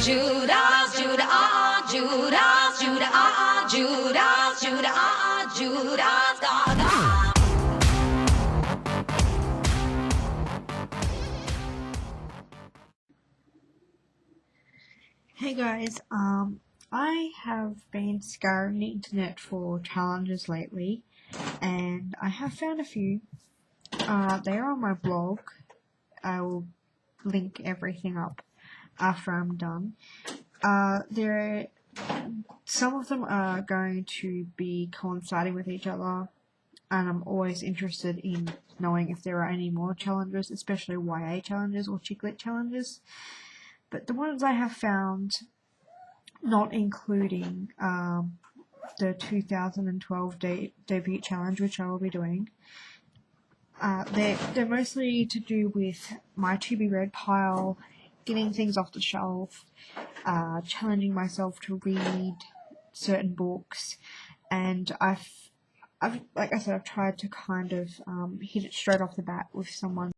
Judas, Judah, Judas, Judah, Judas, Judah, Judas, Gaga. Hey guys, I have been scouring the internet for challenges lately, and I have found a few. They're on my blog. I will link everything up after I'm done. Some of them are going to be coinciding with each other, and I'm always interested in knowing if there are any more challenges, especially YA challenges or chick lit challenges. But the ones I have found, not including the 2012 debut challenge, which I will be doing, they're mostly to do with my to be read pile, getting things off the shelf, challenging myself to read certain books, and I've like I said, I've tried to kind of hit it straight off the bat with someone